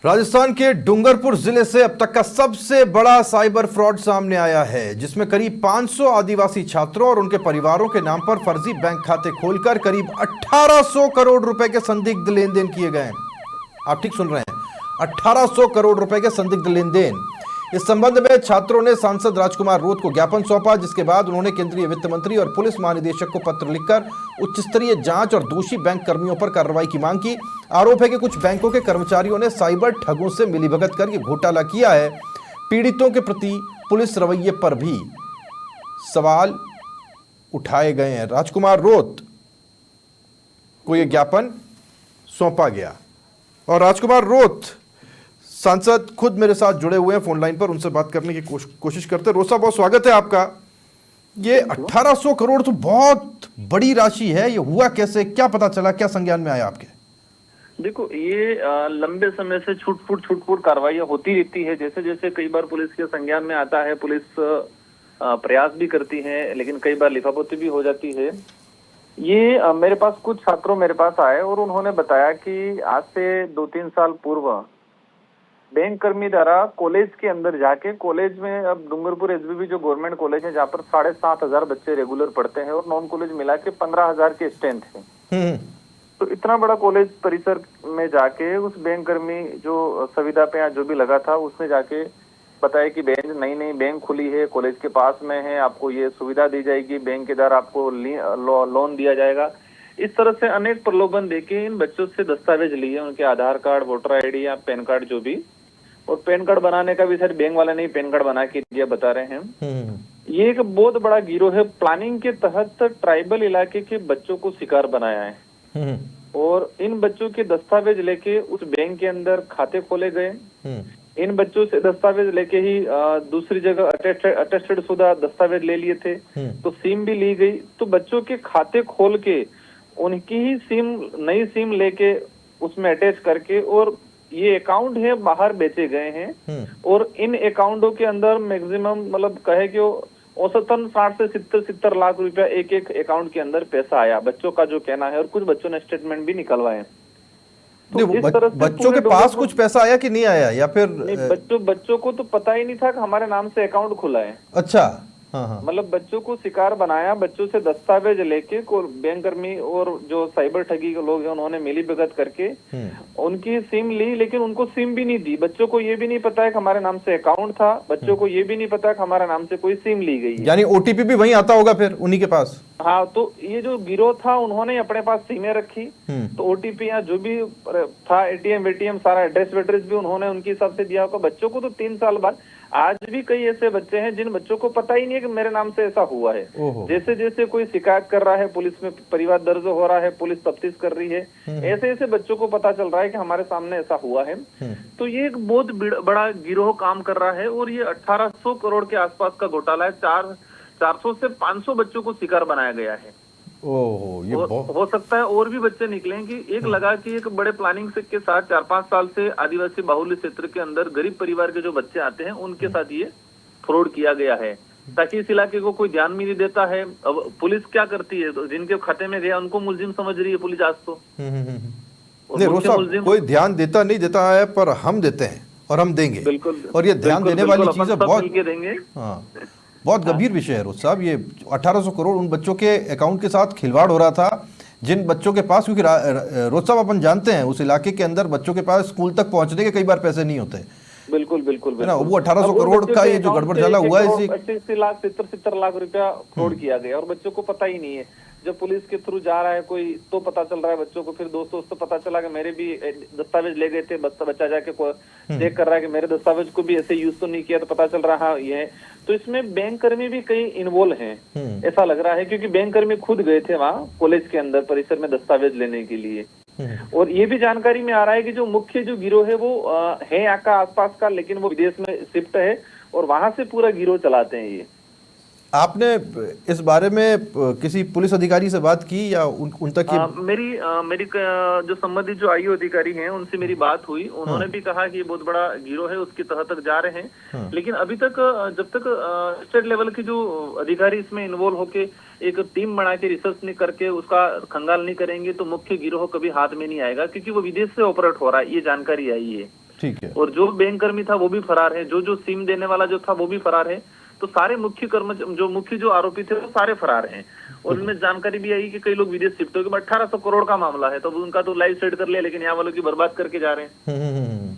राजस्थान के डूंगरपुर जिले से अब तक का सबसे बड़ा साइबर फ्रॉड सामने आया है, जिसमें करीब 500 आदिवासी छात्रों और उनके परिवारों के नाम पर फर्जी बैंक खाते खोलकर करीब 1800 करोड़ रुपए के संदिग्ध लेन देन किए गए हैं। आप ठीक सुन रहे हैं, 1800 करोड़ रुपए के संदिग्ध लेन देन। इस संबंध में छात्रों ने सांसद राजकुमार रोत को ज्ञापन सौंपा, जिसके बाद उन्होंने केंद्रीय वित्त मंत्री और पुलिस महानिदेशक को पत्र लिखकर उच्च स्तरीय जांच और दोषी बैंक कर्मियों पर कार्रवाई की मांग की। आरोप है कि कुछ बैंकों के कर्मचारियों ने साइबर ठगों से मिलीभगत कर यह घोटाला किया है। पीड़ितों के प्रति पुलिस रवैये पर भी सवाल उठाए गए हैं। राजकुमार रोत को यह ज्ञापन सौंपा गया और राजकुमार रोत सांसद खुद मेरे साथ जुड़े हुए हैं फोन लाइन पर, उनसे बात करने की कोशिश करते हैं। रोत साहब, बहुत स्वागत है आपका। ये 1800 करोड़ तो बहुत बड़ी राशि है, ये हुआ कैसे, क्या पता चला, क्या संज्ञान में आया आपके? देखो, ये लंबे समय से छुटपुट कार्रवाइयां होती रहती है। जैसे जैसे कई बार पुलिस के संज्ञान में आता है, पुलिस प्रयास भी करती है, लेकिन कई बार लिफापोती भी हो जाती है। ये मेरे पास कुछ छात्रों मेरे पास आए और उन्होंने बताया कि आज से 2-3 साल पूर्व बैंक कर्मी द्वारा कॉलेज के अंदर जाके, कॉलेज में अब डूंगरपुर एसबीबी जो गवर्नमेंट कॉलेज है, जहाँ पर 7,500 बच्चे रेगुलर पढ़ते हैं और नॉन कॉलेज मिला के 15,000 के स्ट्रेंथ है। तो इतना बड़ा कॉलेज परिसर में जाके उस बैंक कर्मी जो संविदा पे जो भी लगा था, उसने जाके बताया कि बैंक नई बैंक खुली है, कॉलेज के पास में है, आपको ये सुविधा दी जाएगी, बैंक के द्वारा आपको लोन दिया जाएगा। इस तरह से अनेक प्रलोभन देके इन बच्चों से दस्तावेज लिए, उनके आधार कार्ड, वोटर आईडी या पैन कार्ड जो भी, और पैन कार्ड बनाने का भी शायद बैंक वाले ने पैन कार्ड बना के दिया, बता रहे हैं। ये एक बहुत बड़ा गिरोह है। प्लानिंग के तहत ट्राइबल इलाके के बच्चों को शिकार बनाया है और इन बच्चों के दस्तावेज लेके उस बैंक के अंदर खाते खोले गए। इन बच्चों से दस्तावेज लेके ही दूसरी जगह अटेस्टेड शुदा दस्तावेज ले लिए थे, तो सिम भी ली गई। तो बच्चों के खाते खोल के उनकी ही सिम, नई सिम लेके उसमें अटैच करके, और ये अकाउंट है बाहर बेचे गए हैं। और इन अकाउंटों के अंदर मैक्सिमम मतलब कहे कि औसतन 60 से 70 लाख रुपया एक अकाउंट के अंदर पैसा आया, बच्चों का जो कहना है, और कुछ बच्चों ने स्टेटमेंट भी निकलवाए। तो बच्चों के पास कुछ पैसा आया कि नहीं आया, या फिर बच्चों को तो पता ही नहीं था कि हमारे नाम से अकाउंट खुला है। अच्छा, हाँ। मतलब बच्चों को शिकार बनाया, बच्चों से दस्तावेज लेके बैंक कर्मी और जो साइबर ठगी के लोग हैं उन्होंने मिली भगत करके उनकी सिम ली, लेकिन उनको सिम भी नहीं दी। बच्चों को ये भी नहीं पता है कि हमारे नाम से अकाउंट था, बच्चों को ये भी नहीं पता कि हमारे नाम से कोई सिम ली गई। यानी ओटीपी भी वहीं आता होगा फिर उन्हीं के पास। हाँ, तो ये जो गिरोह था उन्होंने अपने पास सिमें रखी, तो ओटीपी या जो भी था, एटीएम सारा एड्रेस वेड्रेस भी उन्होंने उनके हिसाब से दिया होगा। बच्चों को तो 3 साल बाद, आज भी कई ऐसे बच्चे हैं जिन बच्चों को पता ही नहीं है कि मेरे नाम से ऐसा हुआ है। जैसे जैसे कोई शिकायत कर रहा है, पुलिस में परिवार दर्ज हो रहा है, पुलिस तफ्तीश कर रही है, ऐसे ऐसे बच्चों को पता चल रहा है कि हमारे सामने ऐसा हुआ है। तो ये एक बहुत बड़ा गिरोह काम कर रहा है और ये 1800 करोड़ के आसपास का घोटाला है। 400 से 500 बच्चों को शिकार बनाया गया है। ओह, ये हो सकता है और भी बच्चे निकले कि एक लगा कि एक बड़े प्लानिंग से के साथ 4-5 साल से आदिवासी बाहुल्य क्षेत्र के अंदर गरीब परिवार के जो बच्चे आते हैं उनके साथ ये फ्रॉड किया गया है, ताकि इस इलाके को कोई ध्यान भी नहीं देता है। अब पुलिस क्या करती है, तो जिनके खाते में गया उनको मुलजिम समझ रही है पुलिस आज तो। कोई ध्यान देता नहीं देता है, पर हम देते हैं और हम देंगे। बिल्कुल, और ये ध्यान देने वाली चीज बहुत देंगे। हाँ, बहुत गंभीर विषय है रोज साहब। ये 1800 करोड़ उन बच्चों के अकाउंट के साथ खिलवाड़ हो रहा था जिन बच्चों के पास, क्योंकि रोज साहब अपन जानते हैं उस इलाके के अंदर बच्चों के पास स्कूल तक पहुंचने के कई बार पैसे नहीं होते। बिल्कुल बिल्कुल ना, वो 1800 करोड़ का ये जो गड़बड़ झाला हुआ है, 80 लाख 70 लाख रुपया फ्रॉड किया गया और बच्चों को पता ही नहीं है। जब पुलिस के थ्रू जा रहा है कोई तो पता चल रहा है बच्चों को, फिर दोस्तों तो पता चला कि मेरे भी दस्तावेज ले गए थे, बच्चा जाके चेक कर रहा है कि मेरे दस्तावेज को भी ऐसे यूज तो नहीं किया, तो पता चल रहा है ये। तो इसमें बैंक कर्मी भी कई इन्वॉल्व हैं ऐसा लग रहा है, क्योंकि बैंक कर्मी खुद गए थे वहाँ कॉलेज के अंदर परिसर में दस्तावेज लेने के लिए। और ये भी जानकारी में आ रहा है कि जो मुख्य जो गिरोह है वो है यहाँ का आसपास का, लेकिन वो विदेश में शिफ्ट है और वहां से पूरा गिरोह चलाते हैं ये। आपने इस बारे में किसी पुलिस अधिकारी से बात की या उन तक मेरी जो संबंधित जो आईओ अधिकारी हैं उनसे मेरी बात हुई। उन्होंने भी कहा कि ये बहुत बड़ा गिरोह है, उसके तहत तक जा रहे हैं। लेकिन अभी तक जब तक स्टेट लेवल के जो अधिकारी इसमें इन्वॉल्व होके एक टीम बना के रिसर्च नहीं करके उसका खंगाल नहीं करेंगे तो मुख्य गिरोह कभी हाथ में नहीं आएगा, क्योंकि वो विदेश से ऑपरेट हो रहा है, ये जानकारी आई है। ठीक है। और जो बैंक कर्मी था वो भी फरार है, जो सिम देने वाला जो था वो भी फरार है। तो सारे मुख्य जो आरोपी थे वो सारे फरार हैं। और इनमें जानकारी भी आई कि कई लोग विदेश शिफ्ट हो गए। 1800 करोड़ का मामला है, तो उनका तो लाइव सेट कर लिया, लेकिन यहाँ वालों की बर्बाद करके जा रहे हैं।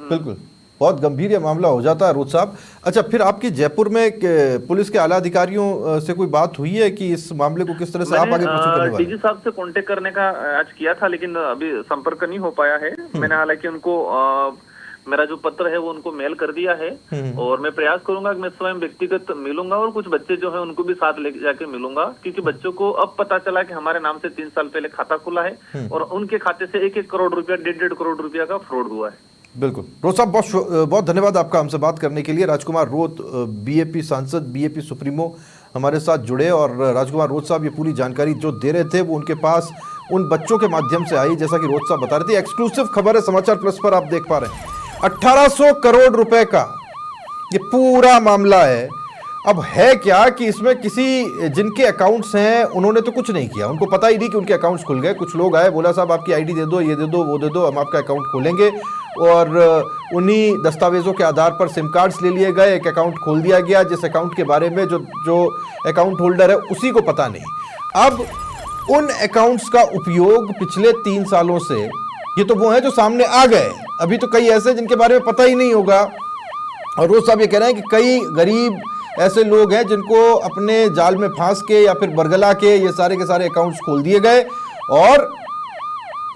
बिल्कुल, बहुत गंभीर ये मामला हो जाता है रोज साहब। अच्छा, फिर आपकी जयपुर में पुलिस के आला अधिकारियों से कोई बात हुई है कि इस मामले को किस तरह से आप आगे प्रस्तुत करने वाले? डीजी साहब से कांटेक्ट करने का आज किया था, लेकिन अभी संपर्क नहीं हो पाया है। मैंने हालांकि उनको मेरा जो पत्र है वो उनको मेल कर दिया है, और मैं प्रयास करूंगा कि मैं स्वयं व्यक्तिगत मिलूंगा और कुछ बच्चे जो है उनको भी साथ लेके जाके मिलूंगा, क्योंकि बच्चों को अब पता चला कि हमारे नाम से 3 साल पहले खाता खुला है और उनके खाते से 1-1 करोड़ रुपया, 1.5 करोड़ रुपया का फ्रॉड हुआ है। बिल्कुल रोज साहब, बहुत धन्यवाद आपका हमसे बात करने के लिए। राजकुमार रोत, बीएपी सांसद, बीएपी सुप्रीमो हमारे साथ जुड़े, और राजकुमार रोत साहब ये पूरी जानकारी जो दे रहे थे वो उनके पास उन बच्चों के माध्यम से आई, जैसा कि रोत साहब बता रहे थे। एक्सक्लूसिव खबर है समाचार प्लस पर, आप देख पा रहे हैं। 1800 करोड़ रुपए का ये पूरा मामला है। अब है क्या कि इसमें किसी जिनके अकाउंट्स हैं उन्होंने तो कुछ नहीं किया, उनको पता ही नहीं कि उनके अकाउंट्स खुल गए। कुछ लोग आए, बोला साहब आपकी आईडी दे दो, ये दे दो, वो दे दो, हम आपका अकाउंट खोलेंगे, और उन्हीं दस्तावेजों के आधार पर सिम कार्ड्स ले लिए गए, एक अकाउंट खोल दिया गया, जिस अकाउंट के बारे में जो अकाउंट होल्डर है उसी को पता नहीं। अब उन अकाउंट्स का उपयोग पिछले 3 सालों से, ये तो वो है जो सामने आ गए, अभी तो कई ऐसे जिनके बारे में पता ही नहीं होगा। और रोज साहब ये कह रहे हैं कि कई गरीब ऐसे लोग हैं जिनको अपने जाल में फांस के या फिर बरगला के ये सारे के सारे अकाउंट्स खोल दिए गए, और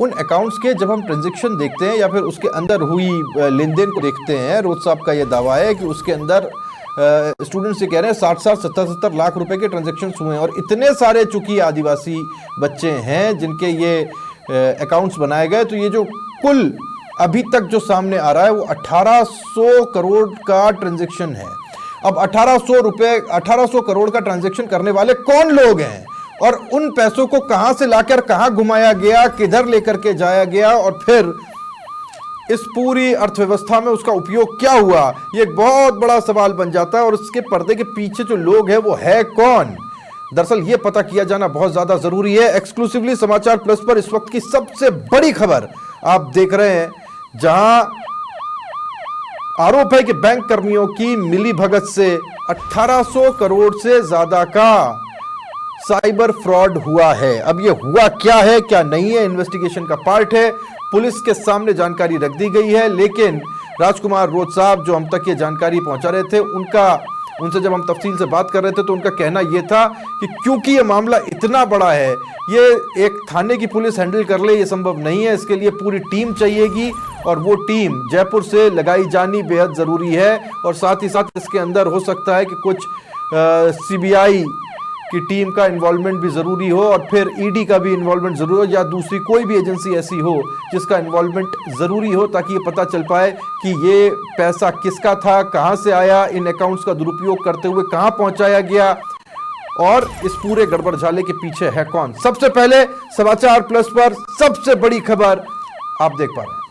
उन अकाउंट्स के जब हम ट्रांजैक्शन देखते हैं या फिर उसके अंदर हुई लेन देन को देखते हैं, रोज साहब का ये दावा है कि उसके अंदर स्टूडेंट्स ये कह रहे हैं 60-60, 70-70 लाख रुपए के ट्रांजैक्शन हुए हैं। और इतने सारे चूंकि आदिवासी बच्चे हैं जिनके ये अकाउंट्स बनाए गए, तो ये जो कुल अभी तक जो सामने आ रहा है वो 1800 करोड़ का ट्रांजैक्शन है। अब 1800 करोड़ का ट्रांजैक्शन करने वाले कौन लोग हैं, और उन पैसों को कहां से लाकर कहां घुमाया गया, किधर लेकर के जाया गया, और फिर इस पूरी अर्थव्यवस्था में उसका उपयोग क्या हुआ, ये एक बहुत बड़ा सवाल बन जाता है। और इसके पर्दे के पीछे जो लोग हैं वो है कौन, दरअसल ये पता किया जाना बहुत ज्यादा जरूरी है। एक्सक्लूसिवली समाचार प्लस पर इस वक्त की सबसे बड़ी खबर आप देख रहे हैं, जहां आरोप है कि बैंक कर्मियों की मिलीभगत से 1800 करोड़ से ज्यादा का साइबर फ्रॉड हुआ है। अब ये हुआ क्या है क्या नहीं है, इन्वेस्टिगेशन का पार्ट है, पुलिस के सामने जानकारी रख दी गई है। लेकिन राजकुमार रोत साहब जो हम तक ये जानकारी पहुंचा रहे थे, उनसे जब हम तफसील से बात कर रहे थे तो उनका कहना यह था कि क्योंकि ये मामला इतना बड़ा है, ये एक थाने की पुलिस हैंडल कर ले ये संभव नहीं है, इसके लिए पूरी टीम चाहिएगी, और वो टीम जयपुर से लगाई जानी बेहद जरूरी है। और साथ ही साथ इसके अंदर हो सकता है कि कुछ सीबीआई की टीम का इन्वॉल्वमेंट भी जरूरी हो, और फिर ईडी का भी इन्वॉल्वमेंट जरूरी हो, या दूसरी कोई भी एजेंसी ऐसी हो जिसका इन्वॉल्वमेंट जरूरी हो, ताकि ये पता चल पाए कि ये पैसा किसका था, कहां से आया, इन अकाउंट्स का दुरुपयोग करते हुए कहां पहुंचाया गया, और इस पूरे गड़बड़झाले के पीछे है कौन। सबसे पहले समाचार प्लस पर सबसे बड़ी खबर आप देख पा रहे हैं।